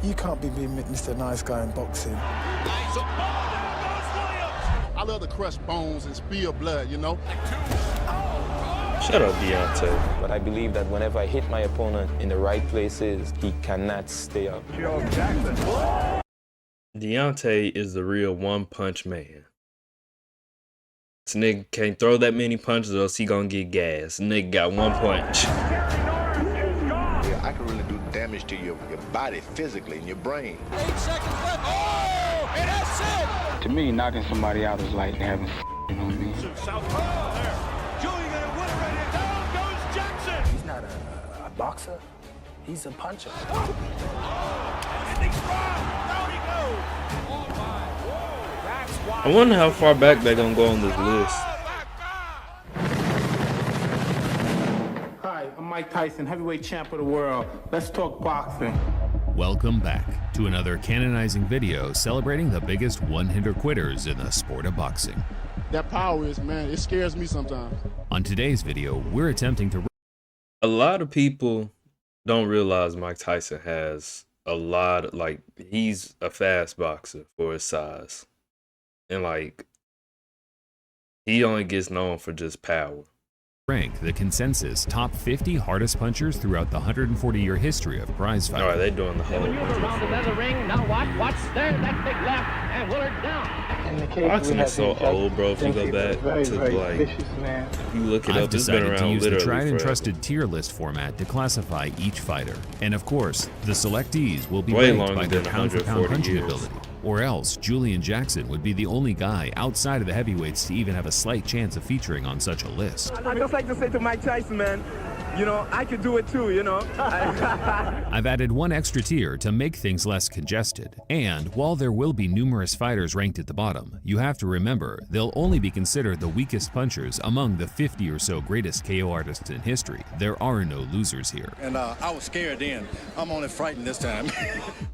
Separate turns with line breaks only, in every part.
You can't be being Mr. Nice Guy in boxing.
I love to crush bones and spill blood, you know?
Shut up, Deontay.
But I believe that whenever I hit my opponent in the right places, he cannot stay up.
Deontay is the real one-punch man. This nigga can't throw that many punches or else he gonna get gas. Nigga got one punch.
Yeah, I can really do damage to your body physically and your brain.
8 seconds left. Oh, and that's it.
To me, knocking somebody out is like having, you know what I mean?
Southpaw there. Julian obliterated. Down goes Jackson.
He's not a boxer. He's a puncher.
And they strong. Down he goes. Oh, my. Whoa. That's why.
I wonder how far back they're gonna go on this list.
Hi, I'm Mike Tyson, heavyweight champ of the world. Let's talk boxing.
Welcome back to another canonizing video celebrating the biggest one-hitter quitters in the sport of boxing.
That power is, man, it scares me sometimes.
On today's video, we're attempting to...
A lot of people don't realize Mike Tyson has a lot, like, he's a fast boxer for his size. And, like, he only gets known for just power.
Rank the consensus top 50 hardest punchers throughout the 140-year history of prize fighting.
All right, they doing the whole.
Around the leather ring. Now watch there. That big left and Willard down.
Boxing is so old, bro. If you go back to like, you look it
I've
up. It's been
decided to
around
use the tried and
literally
trusted tier list format to classify each fighter, and of course, the selectees will be
way
ranked
longer
by their
than
pound-for-pound
140
punching
years.
ability. Or else, Julian Jackson would be the only guy outside of the heavyweights to even have a slight chance of featuring on such a list.
I'd just like to say to Mike Tyson, man, you know, I could do it too, you know.
I've added one extra tier to make things less congested. And while there will be numerous fighters ranked at the bottom, you have to remember they'll only be considered the weakest punchers among the 50 or so greatest KO artists in history. There are no losers here.
And I was scared then. I'm only frightened this time.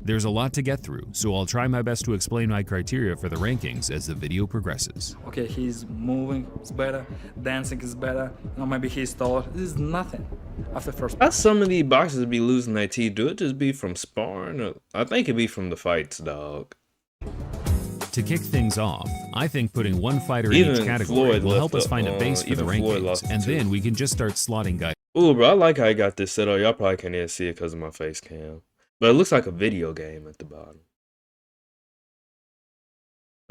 There's a lot to get through, so I'll try my best to explain my criteria for the rankings as the video progresses.
Okay, he's moving is better, dancing is better, or maybe he's taller. This is nothing after first.
How some of these boxers be losing their teeth? Do it just be from sparring? Or, I think it be from the fights, dog.
To kick things off, I think putting one fighter in each category will help us find a base for the rankings, and then we can just start slotting guys.
Ooh, bro, I like how I got this set up. Y'all probably can't even see it because of my face cam. But it looks like a video game at the bottom.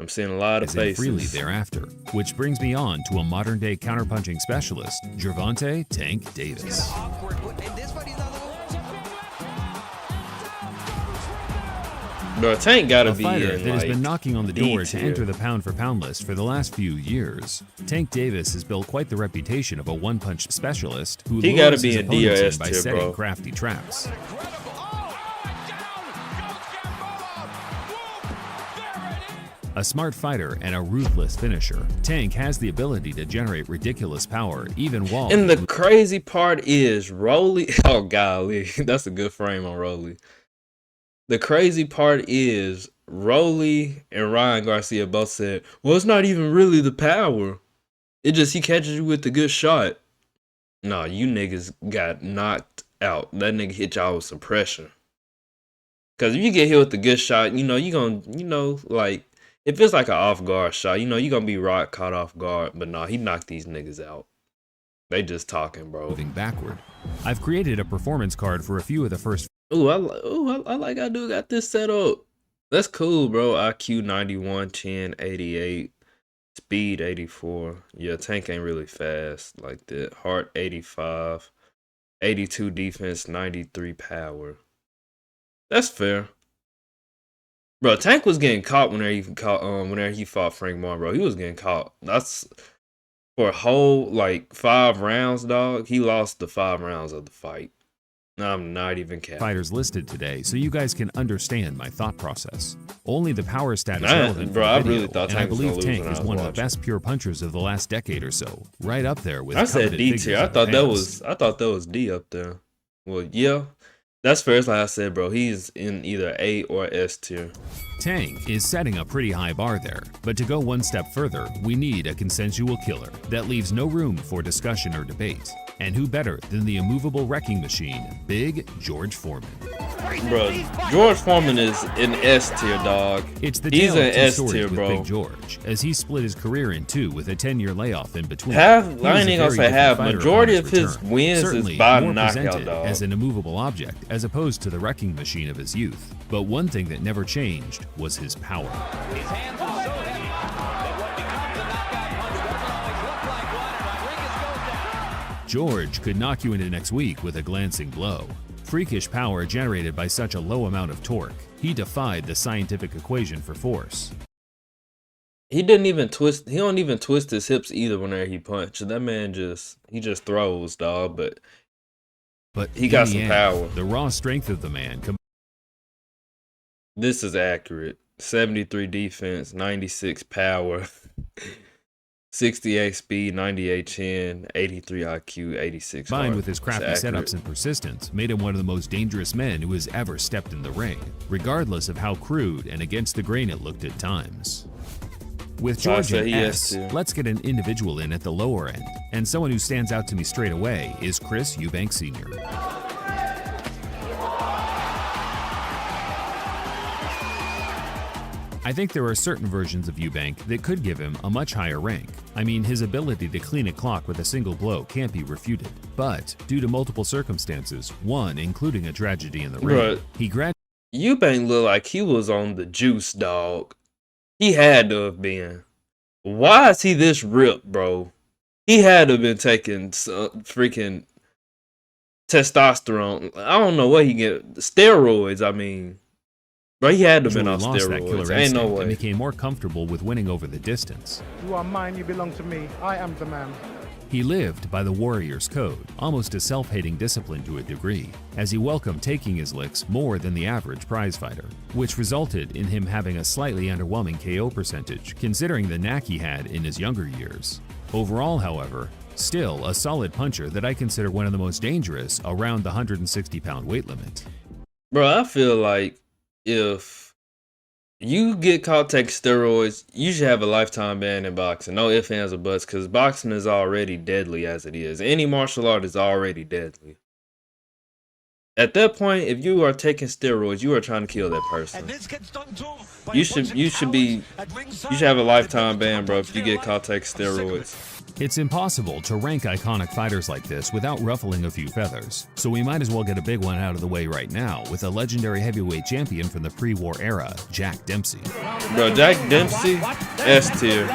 I'm seeing a lot of faces.
Freely thereafter, which brings me on to a modern-day counterpunching specialist, Gervonta Tank Davis.
Bro, Tank gotta
a
be
fighter
in,
that has
like,
been knocking on the door to
D-tier.
enter the pound-for-pound list for the last few years. Tank Davis has built quite the reputation of a one-punch specialist who
He gotta
lures
be
his
in D or
opponents
S
in by
tier,
setting
bro.
crafty traps. A smart fighter and a ruthless finisher, Tank has the ability to generate ridiculous power even while...
And the crazy part is Rolly... Oh, golly. That's a good frame on Rolly. The crazy part is Rolly and Ryan Garcia both said, well, it's not even really the power. It just he catches you with the good shot. Nah, you niggas got knocked out. That nigga hit y'all with some pressure. Because if you get hit with the good shot, you know, you gonna, you know, like... If it's like an off-guard shot, you know, you're going to be caught off guard. But nah, he knocked these niggas out. They just talking, bro.
Moving backward. I've created a performance card for a few of the first...
I like how dude got this set up. That's cool, bro. IQ 91, chin 88, speed 84. Yeah, Tank ain't really fast like that. Heart 85, 82 defense, 93 power. That's fair. Bro, Tank was getting caught whenever he fought Frank Martin, bro. He was getting caught. That's for a whole, like, 5 rounds, dog. He lost the 5 rounds of the fight. I'm not even capping.
Fighters listed today, so you guys can understand my thought process. Only the power stat is
Man,
relevant
bro,
for
I
the video,
really thought
and I
Tank was gonna
believe
lose
Tank
when
is
I was
one of the
watching.
best pure punchers of the last decade or so, right up there with
I said
coveted
D
figures
tier. I
of the
thought that
past.
was D up there. Well, yeah. That's fair. Like I said, bro, he's in either A or S tier.
Tank is setting a pretty high bar there, but to go one step further, we need a consensual killer that leaves no room for discussion or debate. And who better than the immovable wrecking machine, Big George Foreman.
Bro, George Foreman is an S tier, dog.
It's the
He's
tale
an
of two
S
stories
tier,
with
bro.
Big George, as he split his career in two with a 10-year layoff in between.
Half,
He
I
was
ain't
a
even gonna
very
say
different
half.
fighter
Majority
upon
of
his
his
return.
wins
Certainly
is by
more
knockout,
presented
dog.
as an immovable object as opposed to the wrecking machine of his youth. But one thing that never changed was his power.
His hands are so heavy that what becomes a knockout punch doesn't always look like one. And Rodriguez goes down.
George could knock you into next week with a glancing blow. Freakish power generated by such a low amount of torque. He defied the scientific equation for force.
He didn't even twist. He don't even twist his hips either whenever he punches. That man just throws, dog. But he got some power.
The raw strength of the man.
This is accurate. 73 defense, 96 power, 68 speed, 98 chin, 83 IQ, 86
Combined
heart.
with his crafty
It's accurate.
setups and persistence, made him one of the most dangerous men who has ever stepped in the ring, regardless of how crude and against the grain it looked at times. With
So I
George
say
and
he
S,
has to.
let's get an individual in at the lower end, and someone who stands out to me straight away is Chris Eubank Sr. I think there are certain versions of Eubank that could give him a much higher rank. I mean, his ability to clean a clock with a single blow can't be refuted. But, due to multiple circumstances, one including a tragedy in the ring, he graduated.
Eubank looked like he was on the juice, dog. He had to have been. Why is he this ripped, bro? He had to have been taking some freaking testosterone. I don't know what he get. Steroids, I mean. Bro, he had to have been on
lost that killer
steroids. Ain't no
instinct
way.
and became more comfortable with winning over the distance.
You are mine, you belong to me. I am the man.
He lived by the warrior's code, almost a self-hating discipline to a degree, as he welcomed taking his licks more than the average prize fighter, which resulted in him having a slightly underwhelming KO percentage, considering the knack he had in his younger years. Overall, however, still a solid puncher that I consider one of the most dangerous around the 160-pound weight limit.
Bro, I feel like if you get caught taking steroids, you should have a lifetime ban in boxing. No ifs, ands, or buts, because boxing is already deadly as it is. Any martial art is already deadly. At that point, if you are taking steroids, you are trying to kill that person. You should have a lifetime ban, bro, if you get caught taking steroids.
It's impossible to rank iconic fighters like this without ruffling a few feathers, so we might as well get a big one out of the way right now with a legendary heavyweight champion from the pre-war era, Jack Dempsey.
Bro, Jack Dempsey, S tier.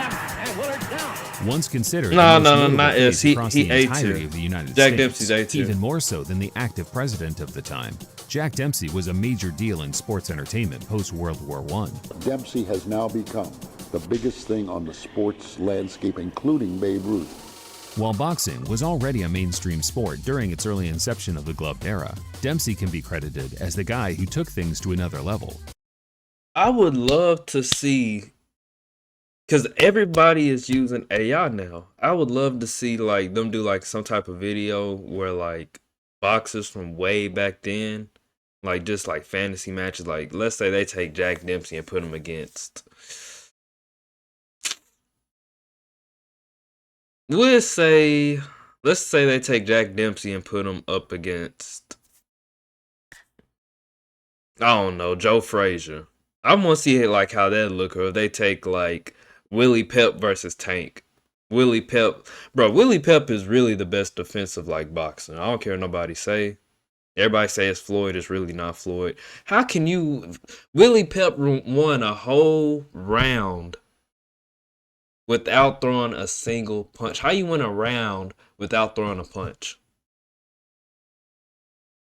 Once considered
No,
the most
not
notable
S.
face across
He
the
A
entirety
tier.
of the United
Jack
States,
Dempsey's A tier.
even more so than the active president of the time. Jack Dempsey was a major deal in sports entertainment post-World War I.
Dempsey has now become the biggest thing on the sports landscape, including Babe Ruth.
While boxing was already a mainstream sport during its early inception of the gloved era, Dempsey can be credited as the guy who took things to another level.
I would love to see, because everybody is using AI now. I would love to see like them do like some type of video where like boxers from way back then, like just like fantasy matches. Like let's say they take Jack Dempsey and put him against. Let's say they take Jack Dempsey and put him up against, I don't know, Joe Frazier. I want to see like how that look, or if they take like Willie Pep versus Tank. Willie Pep, bro, Willie Pep is really the best defensive like boxer. I don't care what nobody say. Everybody say it's Floyd, it's really not Floyd. How can you, Willie Pep won a whole round without throwing a single punch? How you win a round without throwing a punch?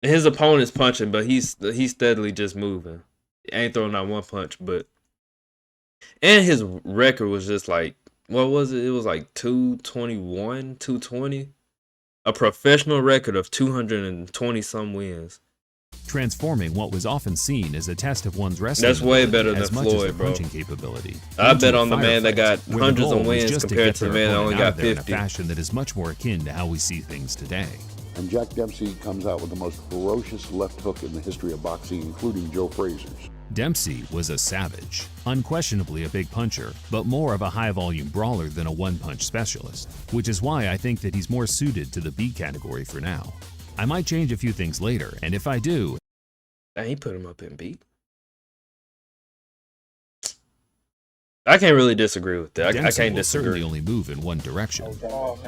And his opponent's punching, but he's steadily just moving. Ain't throwing out one punch, but and his record was just like, what was it? It was like 221, 220. A professional record of 220 some wins.
Transforming what was often seen as a test of one's wrestling
That's way
ability
better than
as much as
Floyd,
their
bro.
punching capability.
I
into
bet
a
on the man that got
firefight, where the
hundreds
goal
of
was
wins
just
compared
get
to the
their
man that only
opponent out
got
there in
50.
a fashion that is much more akin to how we see things today.
And Jack Dempsey comes out with the most ferocious left hook in the history of boxing, including Joe Frazier's.
Dempsey was a savage, unquestionably a big puncher, but more of a high-volume brawler than a one-punch specialist, which is why I think that he's more suited to the B category for now. I might change a few things later, and if I do...
He put him up in B. I can't really disagree with that. I can't
will
disagree.
certainly only move in one direction.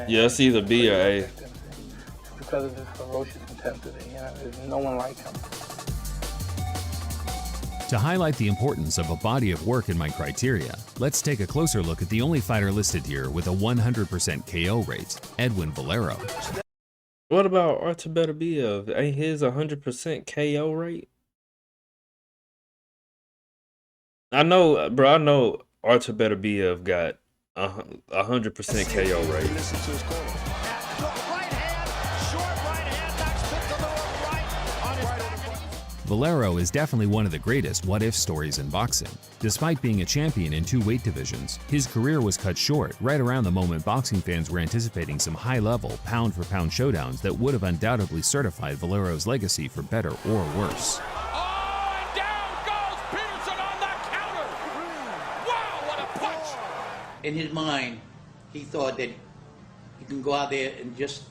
Yeah, it's either B or A.
Because of his ferocious intensity, there's no one like him.
To highlight the importance of a body of work in my criteria, let's take a closer look at the only fighter listed here with a 100% KO rate, Edwin Valero.
What about Artur Beterbiev? Ain't his 100% KO rate? I know, bro. I know Artur Beterbiev got 100% KO rate.
Valero is definitely one of the greatest what-if stories in boxing. Despite being a champion in 2 weight divisions, his career was cut short right around the moment boxing fans were anticipating some high-level, pound-for-pound showdowns that would have undoubtedly certified Valero's legacy for better or worse.
In his mind, he thought that he can go out there and just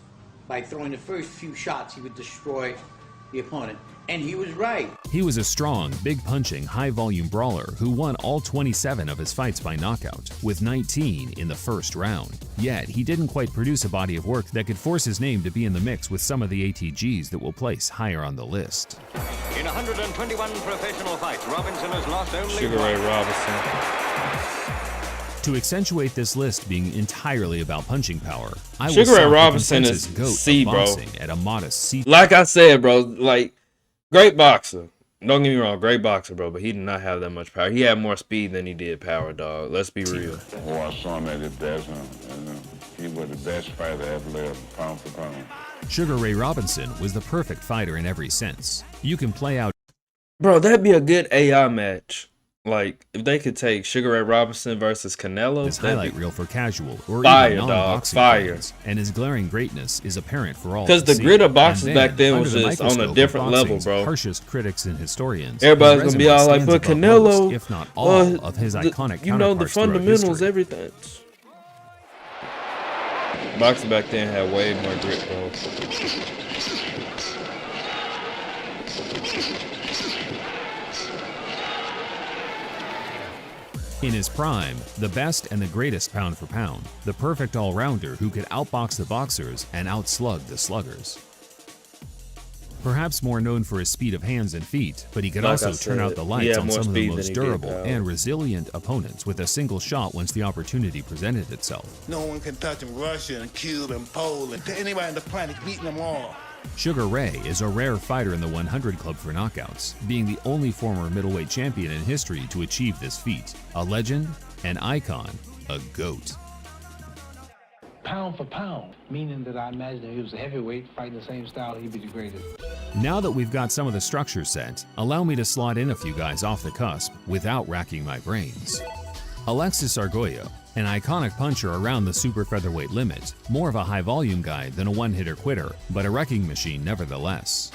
by throwing the first few shots, he would destroy the opponent. And he was right.
He was a strong, big-punching, high-volume brawler who won all 27 of his fights by knockout, with 19 in the first round. Yet, he didn't quite produce a body of work that could force his name to be in the mix with some of the ATGs that will place higher on the list.
In 121 professional fights, Robinson has lost only
Sugar Ray Robinson.
To accentuate this list being entirely about punching power, I will
Sugar Ray
sell
Robinson
the
is
goat
C,
of
bro.
boxing at a modest C.
Like I said, bro, like, great boxer. Don't get me wrong, great boxer, bro, but he did not have that much power. He had more speed than he did power, dog. Let's be real.
Oh, I saw him at his best, and he was the best fighter ever lived, pound for pound.
Sugar Ray Robinson was the perfect fighter in every sense. You can play out.
Bro, that'd be a good AI match. Like, if they could take Sugar Ray Robinson versus Canelo,
this highlight reel for casual or
fire,
even
dog,
fans, and his glaring greatness is apparent for all.
Because the grit of boxers back then was just on a different level, bro.
Harshest critics and historians.
Everybody's gonna be all like, "But Canelo,
most, if not all, of his iconic
you know, the fundamentals,
history.
everything." Boxing back then had way more grit, bro.
In his prime, the best and the greatest pound for pound, the perfect all-rounder who could outbox the boxers and outslug the sluggers. Perhaps more known for his speed of hands and feet, but he could also turn out the lights on some of the most durable and resilient opponents with a single shot once the opportunity presented itself.
No one can touch him. Russia and Cuba and Poland. Anybody on the planet beating them all.
Sugar Ray is a rare fighter in the 100 Club for knockouts, being the only former middleweight champion in history to achieve this feat. A legend, an icon, a GOAT.
Pound for pound, meaning that I imagine if he was a heavyweight fighting the same style, he'd be the greatest.
Now that we've got some of the structure set, allow me to slot in a few guys off the cusp without racking my brains. Alexis Argolla, an iconic puncher around the super featherweight limit, more of a high-volume guy than a one-hitter quitter, but a wrecking machine nevertheless.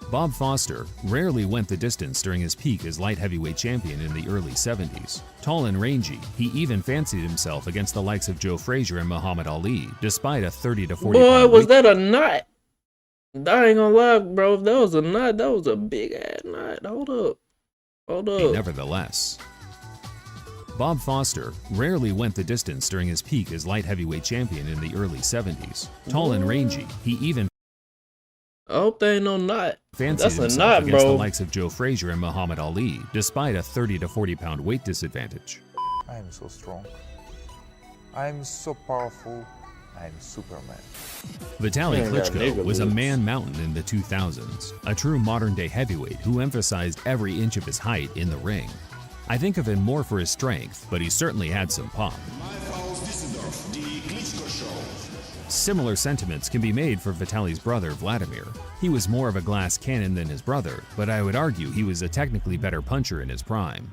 Bob Foster rarely went the distance during his peak as light heavyweight champion in the early 70s. Tall and rangy, he even fancied himself against the likes of Joe Frazier and Muhammad Ali, despite a 30 to 40
Boy,
pound
was that a knot? I ain't gonna lie, bro. If that was a knot, that was a big-ass knot. Hold up.
Nevertheless. Bob Foster rarely went the distance during his peak as light heavyweight champion in the early 70s. Tall and rangy, he even
I hope they ain't no knot.
fancied
That's a
himself
knot,
against
bro.
the likes of Joe Frazier and Muhammad Ali, despite a 30 to 40 pound weight disadvantage.
I am so strong. I am so powerful. I am Superman.
Vitaly Klitschko was a man mountain in the 2000s, a true modern-day heavyweight who emphasized every inch of his height in the ring. I think of him more for his strength, but he certainly had some pop. Similar sentiments can be made for Vitaly's brother, Vladimir. He was more of a glass cannon than his brother, but I would argue he was a technically better puncher in his prime.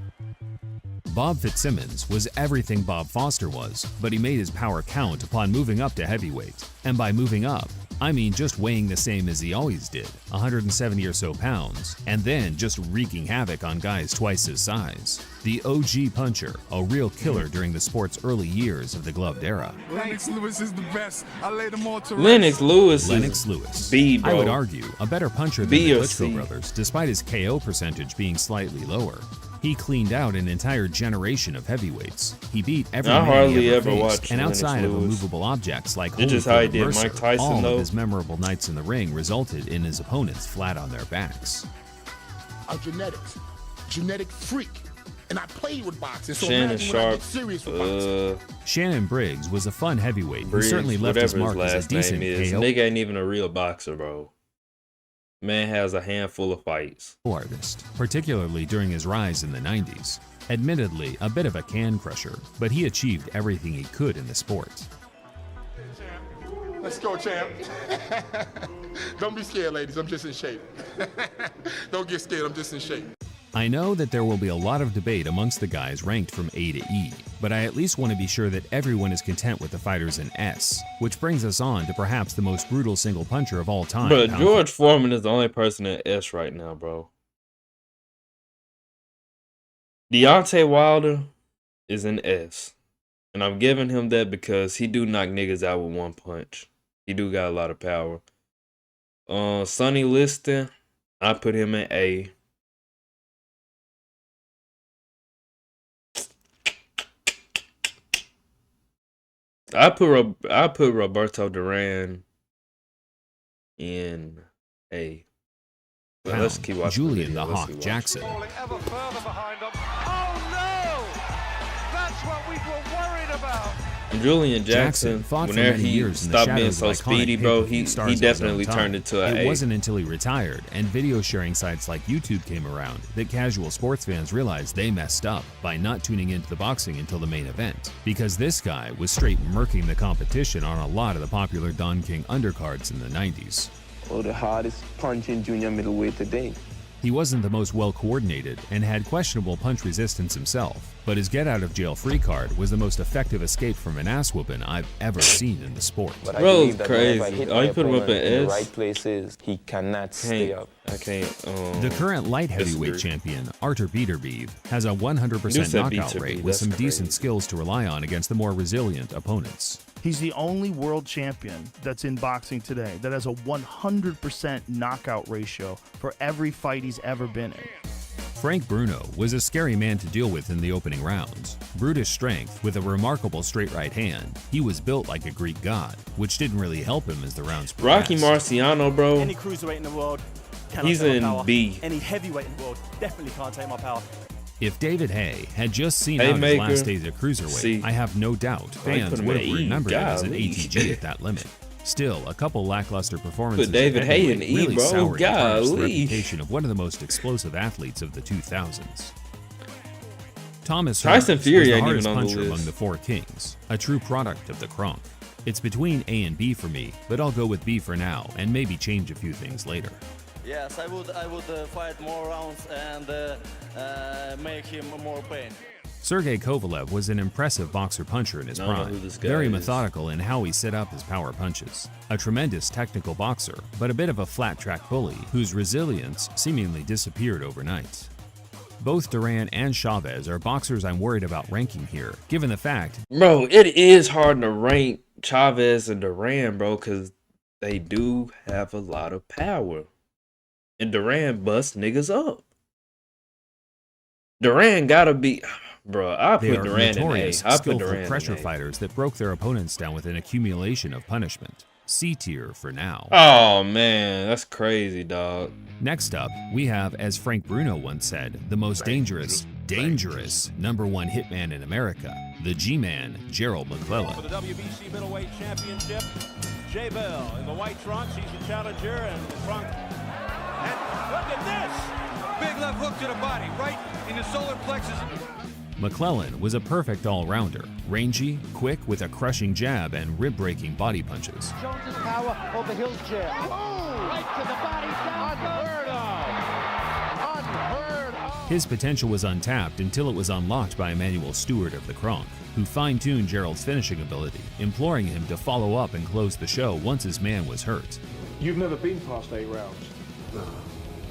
Bob Fitzsimmons was everything Bob Foster was, but he made his power count upon moving up to heavyweight. And by moving up, I mean just weighing the same as he always did, 170 or so pounds, and then just wreaking havoc on guys twice his size. The OG puncher, a real killer during the sport's early years of the gloved era.
Lennox Lewis is the best. I laid him all to
Lennox Lewis.
Lennox Lewis.
B, bro.
I would argue a better puncher than
B
the
or
Klitschko
C.
brothers, despite his KO percentage being slightly lower. He cleaned out an entire generation of heavyweights. He beat every
I
man
hardly
he ever
ever
faced,
watched
and
Lennox
outside of
Lewis.
immovable objects like
It's just how he
Holyfield
did
Mercer,
Mike Tyson,
all
though.
of his memorable nights in the ring resulted in his opponents flat on their backs.
I'm genetic freak. And I played with boxing, so
Shannon
imagine when I
Sharp.
get serious with boxing.
Shannon Briggs was a fun heavyweight who
Briggs,
certainly left his
whatever
mark as a decent KO
Nigga ain't even a real boxer, bro. Man has a handful of fights.
artist, particularly during his rise in the 90s. Admittedly, a bit of a can crusher, but he achieved everything he could in the sport.
Let's go, champ. Don't be scared, ladies. I'm just in shape. Don't get scared. I'm just in shape.
I know that there will be a lot of debate amongst the guys ranked from A to E, but I at least want to be sure that everyone is content with the fighters in S, which brings us on to perhaps the most brutal single puncher of all time.
Bro, George Foreman is the only person in S right now, bro. Deontay Wilder is in S. And I'm giving him that because he do knock niggas out with one punch. He do got a lot of power. Sonny Liston, I put him in A. I put Roberto Duran in A. But let's keep watching.
Julian the Hawk Jackson.
Falling ever further behind them. Oh no! That's what we were worried about.
Julian Jackson,
fought for
whenever
many
he
years in the
stopped being
shadows
so
of iconic
speedy, bro,
pay-per-view
he
stars of his
definitely
own
turned
time.
into an
It
A.
wasn't until he retired and video sharing sites like YouTube came around that casual sports fans realized they messed up by not tuning into the boxing until the main event. Because this guy was straight murking the competition on a lot of the popular Don King undercards in the 90s.
Oh, the hardest punching junior middleweight today.
He wasn't the most well-coordinated and had questionable punch resistance himself, but his get-out-of-jail-free card was the most effective escape from an ass-whooping I've ever seen in the sport.
But I
Bro,
believe
it's
that whenever I
crazy.
hit
Oh,
my
you put him up
opponent
in
in the
S?
right places, he cannot stay up.
I can't.
The current light heavyweight
disagree.
champion, Artur Beterbiev, has a
You
100%
said
knockout
Beterbiev,
rate with
that's
some decent
crazy.
skills to rely on against the more resilient opponents.
He's the only world champion that's in boxing today that has a 100% knockout ratio for every fight he's ever been in.
Frank Bruno was a scary man to deal with in the opening rounds. Brutish strength with a remarkable straight right hand, he was built like a Greek god, which didn't really help him as the rounds progressed.
Rocky Marciano, bro.
Any cruiserweight in the world cannot
He's
take my
in
power.
B.
Any heavyweight in the world definitely can't take my power.
If David Hay had just seen out his
Haymaker,
last days at cruiserweight,
C.
I have no doubt fans
put him
would
at
have
E,
remembered it as an
golly.
ATG at that limit. Still, a couple lackluster performances
Put David
at
Hay in
heavyweight
E,
really
bro.
soured and tarnished the
Golly.
reputation of one of the most explosive athletes of the 2000s. Thomas
Tyson
Hearns
Fury
was the
ain't
hardest
even on the
puncher among
list.
the four kings, a true product of the Kronk. It's between A and B for me, but I'll go with B for now and maybe change a few things later.
Yes, I would fight more rounds and make him more pain.
Sergey Kovalev was an impressive boxer-puncher in his
I don't know
prime,
who this guy
very
is.
methodical in how he set up his power punches. A tremendous technical boxer, but a bit of a flat-track bully whose resilience seemingly disappeared overnight. Both Duran and Chavez are boxers I'm worried about ranking here, given the fact...
Bro, it is hard to rank Chavez and Duran, bro, because they do have a lot of power. And Duran busts niggas up. Duran gotta be... Bro, I
They
put
are
Duran in A.
notorious,
I put
skillful
Duran
pressure
in A.
fighters that broke their opponents down with an accumulation of punishment. C tier for now.
Oh, man. That's crazy, dog.
Next up, we have, as Frank Bruno once said, the most dangerous number one hitman in America, the G-Man, Gerald McClellan.
For the WBC middleweight championship, Jay Bell in the white trunks. He's the challenger, and the trunk. And look at this! Big left hook to the body, right in the solar plexus.
McClellan was a perfect all-rounder, rangy, quick with a crushing jab and rib-breaking body punches.
Jones's power over Hill's jab. Oh, right to the body, down. Unheard of.
His potential was untapped until it was unlocked by Emmanuel Stewart of the Kronk. who fine-tuned Gerald's finishing ability, imploring him to follow up and close the show once his man was hurt.
You've never been past 8 rounds.
No,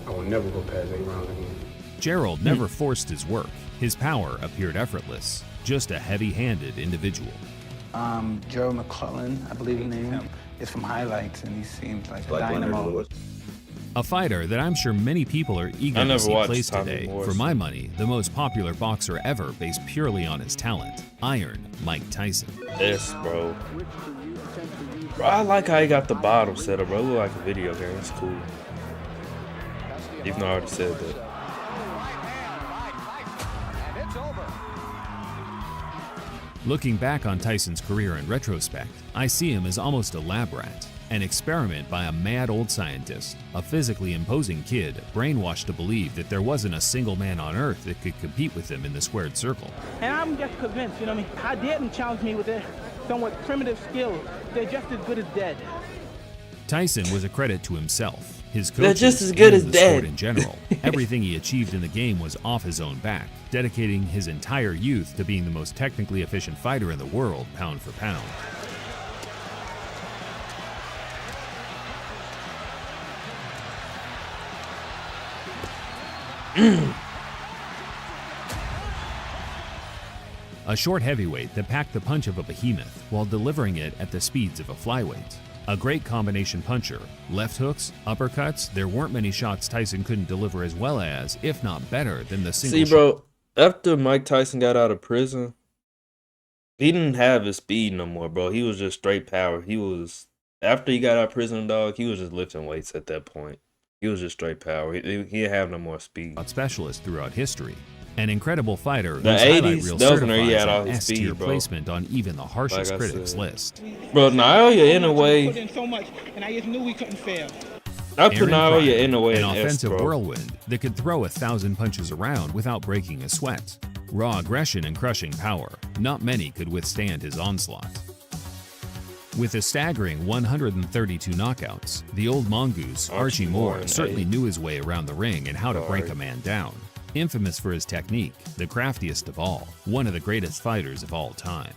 I will never go past 8 rounds again.
Gerald never forced his work. His power appeared effortless, just a heavy-handed individual.
Joe McClellan, I believe his name, is from Highlights, and he seems like a dynamo.
A fighter that I'm sure many people are eager to see placed today. For my money, the most popular boxer ever based purely on his talent, Iron Mike Tyson.
Yes, bro. Bro, I like how he got the bottom set up, bro. It look like a video game. It's cool. Even though I already said that.
Looking back on Tyson's career in retrospect, I see him as almost a lab rat, an experiment by a mad old scientist, a physically imposing kid brainwashed to believe that there wasn't a single man on earth that could compete with him in the squared circle.
And I'm just convinced, you know what I mean? How dare them challenge me with their somewhat primitive skills? They're just as good as dead.
Tyson was a credit to himself, his
They're
coaches,
just as good
and
as
the
dead.
sport in general. Everything he achieved in the game was off his own back, dedicating his entire youth to being the most technically efficient fighter in the world, pound for pound. A short heavyweight that packed the punch of a behemoth while delivering it at the speeds of a flyweight. A great combination puncher. Left hooks, uppercuts, there weren't many shots Tyson couldn't deliver as well as, if not better, than the single
See, bro, after Mike Tyson got out of prison, he didn't have his speed no more, bro. He was just straight power. After he got out of prison, dog, he was just lifting weights at that point. He was just straight power. He didn't have no more speed.
Specialist throughout history. An incredible fighter
The
whose highlight
80s,
reel
that was when he
certifies
had all
an
his
S-tier
speed, bro.
placement on even the harshest
Like I
critics
said.
list.
Bro, Naoya Inoue,
Put in so much, and I just knew we couldn't fail.
I put
Aaron
Naoya
Pryor,
Inoue
an
in S,
offensive
bro.
whirlwind that could throw 1,000 punches around without breaking a sweat. Raw aggression and crushing power. Not many could withstand his onslaught. With a staggering 132 knockouts, the old mongoose, Archie Moore, certainly knew his way around the ring and how to break a man down. Infamous for his technique, the craftiest of all, one of the greatest fighters of all time.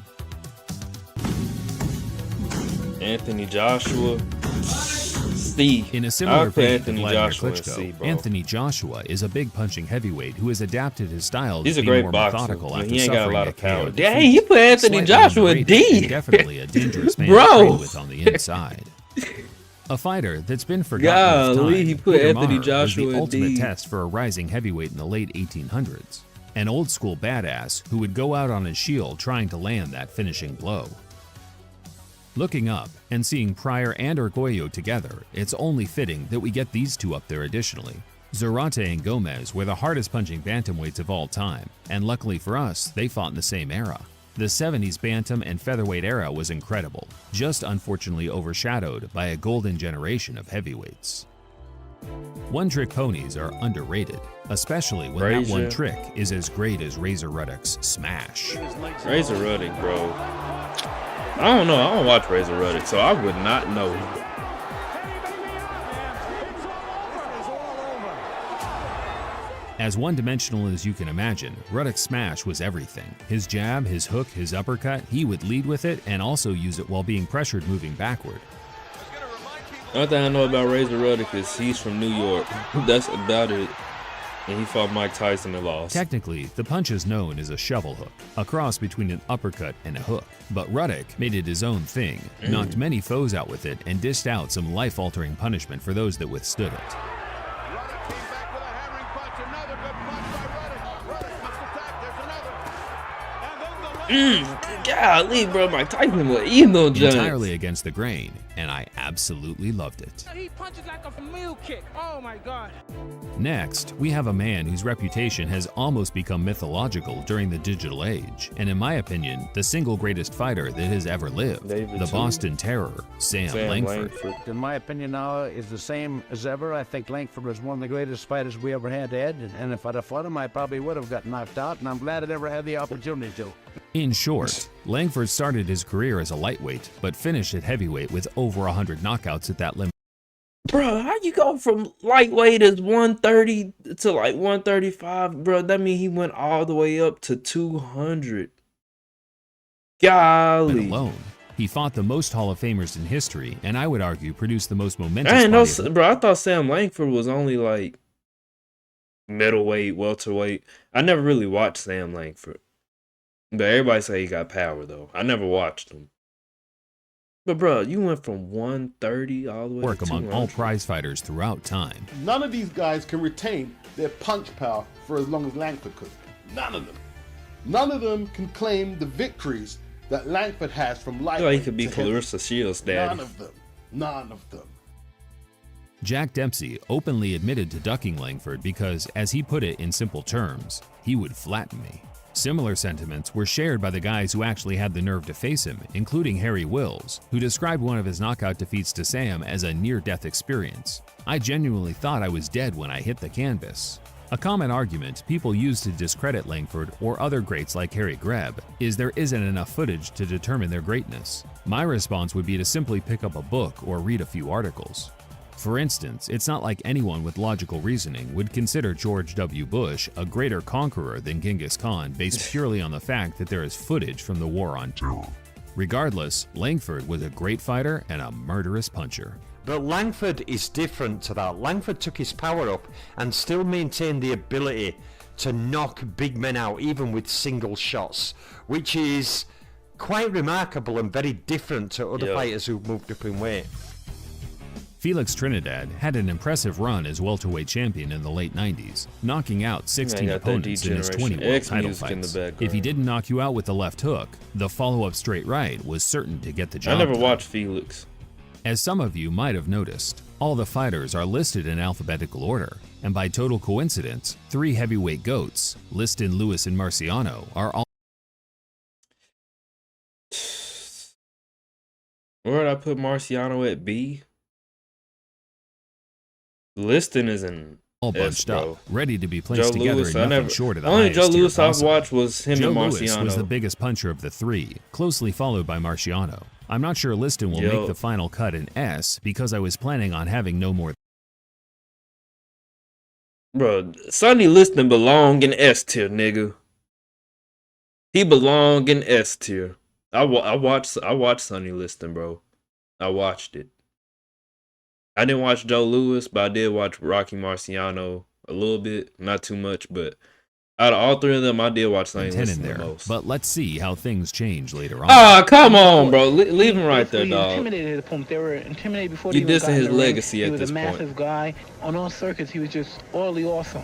Anthony Joshua, C.
In a similar
I'll put
vein to
Anthony
Vladimir
Joshua in
Klitschko,
C, bro.
Anthony Joshua is a big punching heavyweight who has adapted his style
He's
to
a
be
great
more
boxer,
methodical
but
after
he ain't got a
suffering
lot of
KO
power.
defeat.
Dang, you put Anthony
Slightly
Joshua
underrated
D.
and definitely a dangerous man
Bro.
to train with on the inside. A fighter that's been forgotten
Golly,
with time,
he put
Peter
Anthony
Maher
Joshua
was
in
the ultimate
D.
test for a rising heavyweight in the late 1800s. An old school badass who would go out on his shield trying to land that finishing blow. Looking up and seeing Pryor and Arguello together, it's only fitting that we get these two up there additionally. Zarate and Gomez were the hardest punching bantamweights of all time, and luckily for us, they fought in the same era. The 70s bantam and featherweight era was incredible, just unfortunately overshadowed by a golden generation of heavyweights. One-trick ponies are underrated, especially when that one
Razor.
trick is as great as Razor Ruddock's smash.
Razor Ruddock, bro. I don't know. I don't watch Razor Ruddock, so I would not know.
As one-dimensional as you can imagine, Ruddock's smash was everything. His jab, his hook, his uppercut, he would lead with it and also use it while being pressured moving backward.
The only thing I know about Razor Ruddock is he's from New York. That's about it. And he fought Mike Tyson and lost.
Technically, the punch is known as a shovel hook, a cross between an uppercut and a hook. But Ruddock made it his own thing, knocked many foes out with it, and dished out some life-altering punishment for those that withstood it.
Golly, bro, Mike Tyson was eating those giants.
Entirely against the grain, and I absolutely loved it.
He punches like a mule kick. Oh my God.
Next, we have a man whose reputation has almost become mythological during the digital age, and in my opinion, the single greatest fighter that has ever lived, the Boston Terror, Sam Langford.
In my opinion now is the same as ever. I think Langford was one of the greatest fighters we ever had, Ed, and if I'd have fought him, I probably would have got knocked out, and I'm glad I never had the opportunity to.
In short, Langford started his career as a lightweight, but finished at heavyweight with over 100 knockouts at that limit.
Bro, how you go from lightweight as 130 to like 135, bro? That means he went all the way up to 200. Golly.
alone. He fought the most Hall of Famers in history, and I would argue produced the most momentous
I didn't know,
body of
bro. I thought Sam Langford was only like middleweight, welterweight. I never really watched Sam Langford, but everybody say he got power though. I never watched him. But bro, you went from 130 all the way
work
to
among
200.
all prize fighters throughout time.
None of these guys can retain their punch power for as long as Langford could. None of them. None of them can claim the victories that Langford has from
I
life.
feel like he could be Clarissa Shields' daddy.
None of them. None of them.
Jack Dempsey openly admitted to ducking Langford because, as he put it in simple terms, he would flatten me. Similar sentiments were shared by the guys who actually had the nerve to face him, including Harry Wills, who described one of his knockout defeats to Sam as a near-death experience. I genuinely thought I was dead when I hit the canvas. A common argument people use to discredit Langford or other greats like Harry Greb is there isn't enough footage to determine their greatness. My response would be to simply pick up a book or read a few articles. For instance, it's not like anyone with logical reasoning would consider George W. Bush a greater conqueror than Genghis Khan based purely on the fact that there is footage from the War on Terror. Regardless, Langford was a great fighter and a murderous puncher.
But Langford is different to that. Langford took his power up and still maintained the ability to knock big men out even with single shots, which is quite remarkable and very different to other fighters who've moved up in weight.
Felix Trinidad had an impressive run as welterweight champion in the late 90s, knocking out 16 opponents in his 20 world title fights. If he didn't knock you out with the left hook, the follow-up straight right was certain to get the job
I never
done.
watched Felix.
As some of you might have noticed, all the fighters are listed in alphabetical order, and by total coincidence, 3 heavyweight goats, Liston, Lewis, and Marciano, are all
Where did I put Marciano at B? Liston is an
all
S,
bunched
bro.
up, ready to be placed
Joe
together
Lewis,
in
I
nothing
never,
short of the
only
highest
Joe
tier
Lewis I've
possible.
watched was him
Joe
and
Lewis
Marciano.
was the biggest puncher of the 3, closely followed by Marciano. I'm not sure Liston will
Yo.
make the final cut in S because I was planning on having no more.
Bro, Sonny Liston belong in S tier, nigga. He belong in S tier. I watched Sonny Liston, bro. I watched it. I didn't watch Joe Lewis, but I did watch Rocky Marciano a little bit, not too much, but out of all 3 of them, I did watch Sonny
10
Liston
in there,
the most.
but let's see how things change later on.
Ah, come on, bro. Leave him right there,
He
dog.
intimidated his opponent. They were intimidated before
You
he even
dissing
got in
his
the ring.
legacy
He
at
was
this
a
point.
massive guy. On all circuits, he was just oily awesome.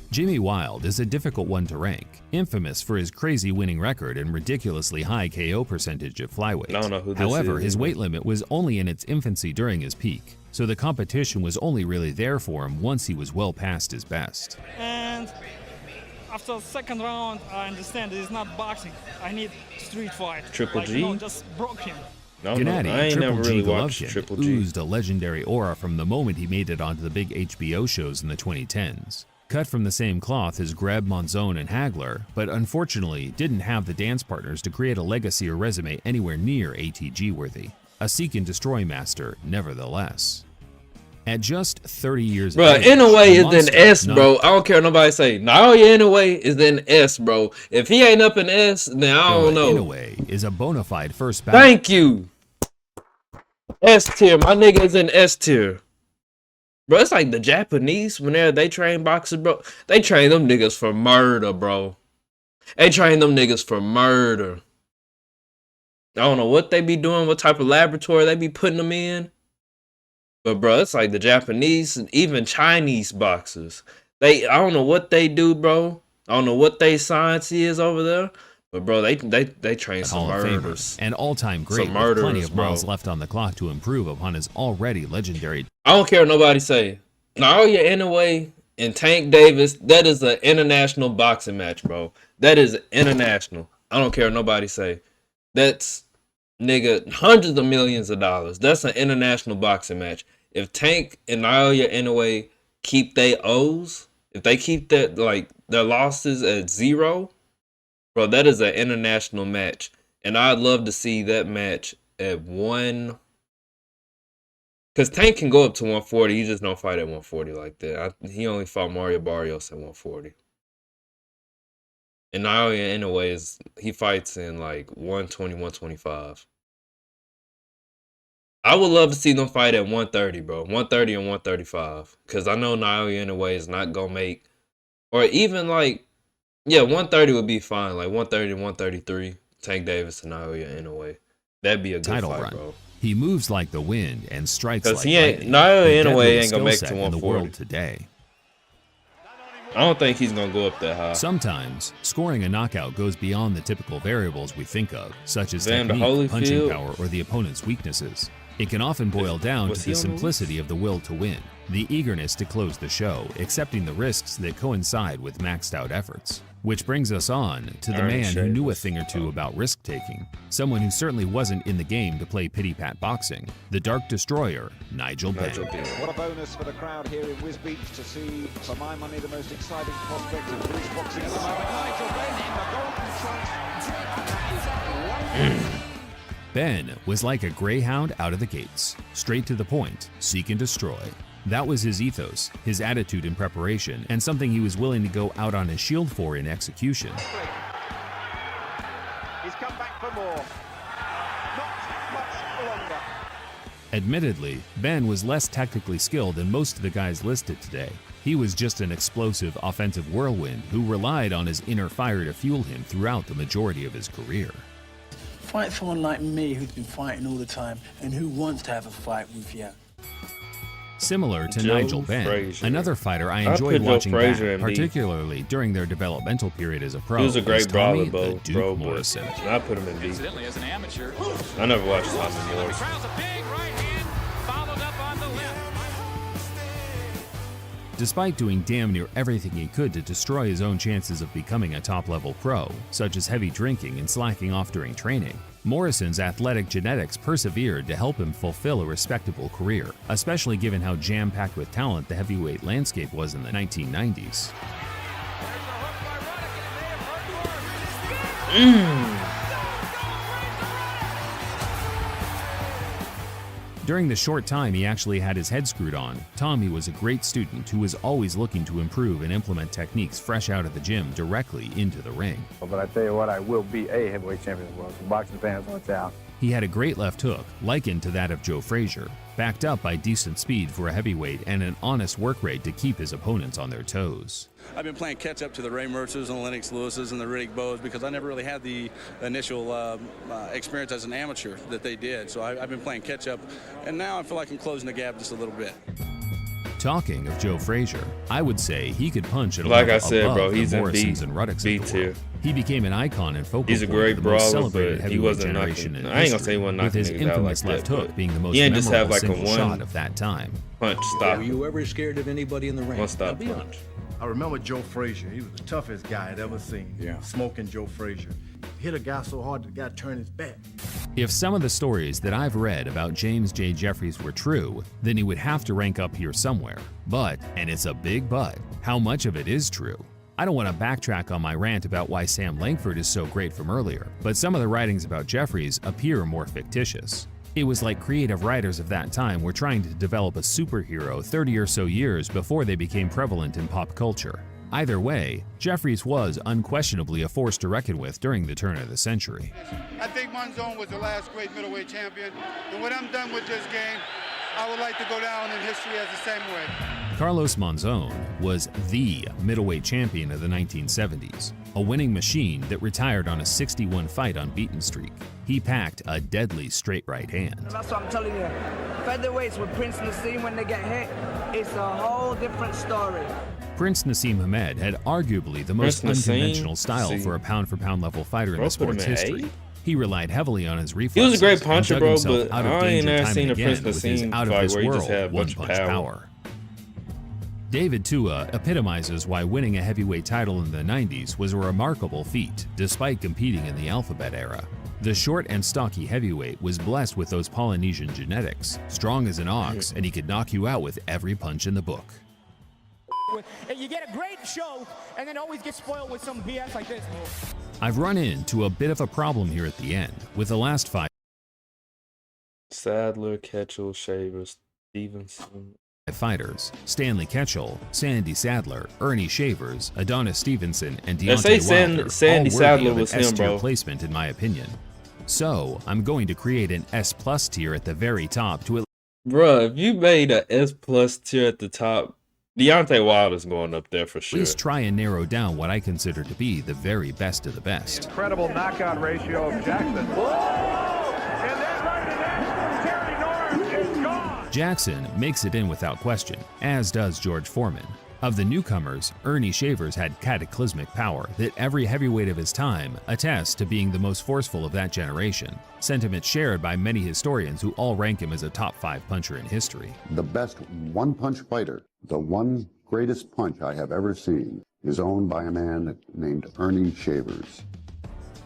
Jimmy Wild is a difficult one to rank, infamous for his crazy winning record and ridiculously high KO percentage at flyweight.
I don't know who this
However,
is
his
either.
weight limit was only in its infancy during his peak, so the competition was only really there for him once he was well past his best.
And after the second round, I understand it's not boxing. I need street fight.
Triple
like,
G?
You know, just broke him.
No,
Gennady,
I ain't
Triple
never
G
really watched
Golovkin,
Triple G.
oozed a legendary aura from the moment he made it onto the big HBO shows in the 2010s. Cut from the same cloth as Greb, Monzon, and Hagler, but unfortunately didn't have the dance partners to create a legacy or resume anywhere near ATG worthy. A seek and destroy master, nevertheless. At just 30 years
Bro,
of age,
Inoue
the
is
monster,
in S,
not-
bro. I don't care what nobody say. Naoya Inoue is in S, bro. If he ain't up in S, then I don't know.
Inoue is a bona fide first battle.
Thank you. S tier. My nigga is in S tier. Bro, it's like the Japanese, whenever they train boxers, bro, they train them niggas for murder, bro. They train them niggas for murder. I don't know what they be doing, what type of laboratory they be putting them in. But, bro, it's like the Japanese and even Chinese boxers. I don't know what they do, bro. I don't know what they science is over there. But, bro, they train some
Hall of Famer,
murders.
and all-time great
Some
with plenty
murderers,
of miles
bro.
left on the clock to improve upon his already legendary.
I don't care what nobody say. Naoya Inoue and Tank Davis, that is an international boxing match, bro. That is international. I don't care what nobody say. That's, nigga, hundreds of millions of dollars. That's an international boxing match. If Tank and Naoya Inoue keep their O's, if they keep their losses at 0, bro, that is an international match. And I'd love to see that match at 1. Because Tank can go up to 140. He just don't fight at 140 like that. He only fought Mario Barrios at 140. And Naoya Inoue he fights in like 120, 125. I would love to see them fight at 130, bro. 130 and 135. Because I know Naoya Inoue is not going to make, or even like, yeah, 130 would be fine. Like 130 and 133. Tank Davis and Naoya Inoue. That'd be a good
Title
fight,
run.
bro.
He moves like the wind and strikes
Because
like
he ain't,
lightning.
Naoya
The
Inoue
deadliest
ain't going to make it
skill
to
set in the
140.
world today.
I don't think he's going to go up that high.
Sometimes, scoring a knockout goes beyond the typical variables we think of, such as
Vander
technique, punching
Holyfield.
power, or the opponent's weaknesses. It can often boil down
Was
to
he
the
on the
simplicity of the will to win, the eagerness to close the show, accepting the risks that coincide with maxed out efforts. Which brings us on to the
Ernie
man who knew a
Shavers.
thing or two about risk-taking, someone who certainly wasn't in the game to play pity-pat boxing, the Dark Destroyer, Nigel Benn.
What a bonus for the crowd here in Wiz Beach to see, for my money, the most exciting prospect in British boxing at the moment. Nigel Benn in the golden trunks.
Ben was like a greyhound out of the gates, straight to the point, seek and destroy. That was his ethos, his attitude in preparation, and something he was willing to go out on his shield for in execution.
He's come back for more. Not much longer.
Admittedly, Ben was less technically skilled than most of the guys listed today. He was just an explosive offensive whirlwind who relied on his inner fire to fuel him throughout the majority of his career.
Fight someone like me who's been fighting all the time and who wants to have a fight with you.
Similar to
Joe
Nigel Benn,
Frazier.
another fighter I
I'd
enjoyed
put Joe
watching back,
Frazier in B.
particularly during their developmental period as a pro.
He was a great
Tommy
brawler,
the Duke
bro,
Morrison.
but I put him in B.
Incidentally, as an amateur,
I never watched Tommy Morrison.
crowds a big right hand, followed up on the left.
Despite doing damn near everything he could to destroy his own chances of becoming a top-level pro, such as heavy drinking and slacking off during training, Morrison's athletic genetics persevered to help him fulfill a respectable career, especially given how jam-packed with talent the heavyweight landscape was in the 1990s. During the short time he actually had his head screwed on, Tommy was a great student who was always looking to improve and implement techniques fresh out of the gym directly into the ring.
But I tell you what, I will be a heavyweight champion as well. So boxing fans, watch out.
He had a great left hook, likened to that of Joe Frazier, backed up by decent speed for a heavyweight and an honest work rate to keep his opponents on their toes.
I've been playing catch up to the Ray Mercers and the Lennox Lewises and the Riddick Bows because I never really had the initial experience as an amateur that they did. So I've been playing catch up, and now I feel like I'm closing the gap just a little bit.
Talking of Joe Frazier, I would say he could punch at a
Like
level
I said,
above
bro,
the
he's in
Morrisons and Ruddocks
B
of the
tier.
world. He became an icon and focal
He's a
point
great
of the most
brawler,
celebrated
but he
heavyweight
wasn't
generation
knocking.
in
I ain't gonna say
history,
he wasn't
with his
knocking niggas out
infamous
like
left
that,
hook
but
being the most
he ain't just have
memorable
like a
single
one
shot of that time.
punch stop.
Were you ever scared of anybody in the ring?
One stop
Now, be
punch.
honest.
I remember Joe Frazier. He was the toughest guy I'd ever seen.
Yeah.
Smoking Joe Frazier. Hit a guy so hard the guy turned his back.
If some of the stories that I've read about James J. Jeffries were true, then he would have to rank up here somewhere. But, and it's a big but, how much of it is true? I don't want to backtrack on my rant about why Sam Langford is so great from earlier, but some of the writings about Jeffries appear more fictitious. It was like creative writers of that time were trying to develop a superhero 30 or so years before they became prevalent in pop culture. Either way, Jeffries was unquestionably a force to reckon with during the turn of the century.
I think Monzon was the last great middleweight champion, and when I'm done with this game, I would like to go down in history as the same way.
Carlos Monzon was the middleweight champion of the 1970s, a winning machine that retired on a 61 fight unbeaten streak. He packed a deadly straight right hand.
That's what I'm telling you. Featherweights with Prince Nassim, when they get hit, it's a whole different story.
Prince Nassim Hamed had arguably the most
Prince Nassim?
unconventional style for a pound-for-pound level fighter in
Bro,
the
put him
sport's
in
history.
A?
He relied heavily on his reflexes.
He was a great puncher,
and dug
bro,
himself
but
out of
I ain't
danger
never
time
seen
and
a Prince
again with his
Nassim
out of
fight
this
where he just
world
had a bunch of
one-punch power. David Tua epitomizes why winning a heavyweight title in the 90s was a remarkable feat, despite competing in the alphabet era. The short and stocky heavyweight was blessed with those Polynesian genetics, strong as an ox, and he could knock you out with every punch in the book.
You get a great show and then always get spoiled with some BS like this.
I've run into a bit of a problem here at the end, with the last fight
Sadler, Ketchel, Shavers, Stevenson.
fighters: Stanley Ketchel, Sandy Sadler, Ernie Shavers, Adonis Stevenson, and
They say
Deontay Wilder,
Sandy
all worthy
Sadler
of
was
an
him,
S-tier
bro.
placement in my opinion. So I'm going to create an S+ tier at the very top to
Bruh, if you made a S+ tier at the top, Deontay Wilder's going up there for
at
sure.
least try and narrow down what I consider to be the very best of the best.
Incredible knockout ratio of Jackson.
Jackson makes it in without question, as does George Foreman. Of the newcomers, Ernie Shavers had cataclysmic power that every heavyweight of his time attests to being the most forceful of that generation, sentiment shared by many historians who all rank him as a top 5 puncher in history.
The best one-punch fighter, the one greatest punch I have ever seen, is owned by a man named Ernie Shavers.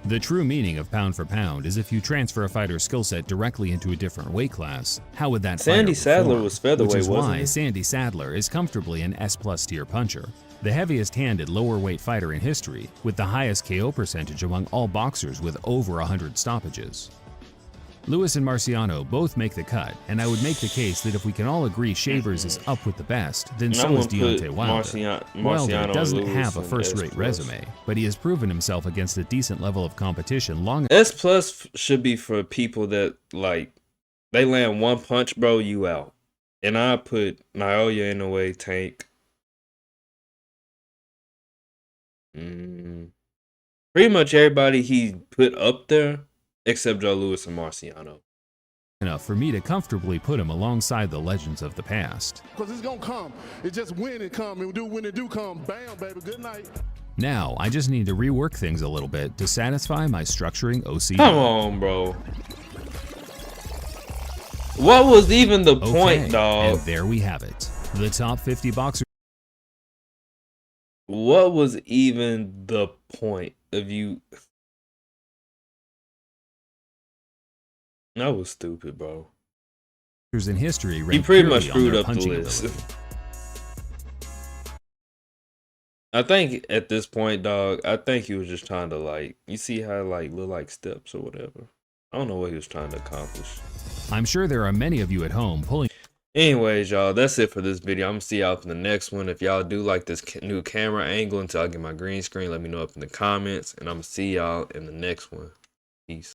The true meaning of pound for pound is if you transfer a fighter's skill set directly into a different weight class, how would that
Sandy
fighter
Sadler
perform?
was featherweight,
Which is
wasn't
why
he?
Sandy Sadler is comfortably an S+ tier puncher, the heaviest-handed lower weight fighter in history, with the highest KO percentage among all boxers with over 100 stoppages. Lewis and Marciano both make the cut, and I would make the case that if we can all agree Shavers is up with the best, then
And I
so is
wouldn't put
Deontay Wilder.
Marciano
Wilder
and
doesn't
Lewis
have a
in
first-rate
S+.
resume, but he has proven himself against a decent level of competition long
S+ should be for people that, like, they land one punch, bro, you out. And I put Naoya Inoue, Tank. Pretty much everybody he put up there, except Joe Louis and Marciano.
enough for me to comfortably put him alongside the legends of the past.
Because it's going to come. It's just when it come. And when it do come, bam, baby, good night.
Now, I just need to rework things a little bit to satisfy my structuring OCD.
Come on, bro. What was even the point, dog?
And there we have it. The top 50 boxers.
What was even the point of you? That was stupid, bro.
In history,
He pretty much screwed up the list.
ability.
I think at this point, dog, I think he was just trying to, like, you see how, like, look like steps or whatever. I don't know what he was trying to accomplish.
I'm sure there are many of you at home pulling.
Anyways, y'all, that's it for this video. I'm gonna see y'all in the next one. If y'all do like this new camera angle until I get my green screen, let me know up in the comments. And I'm gonna see y'all in the next one. Peace.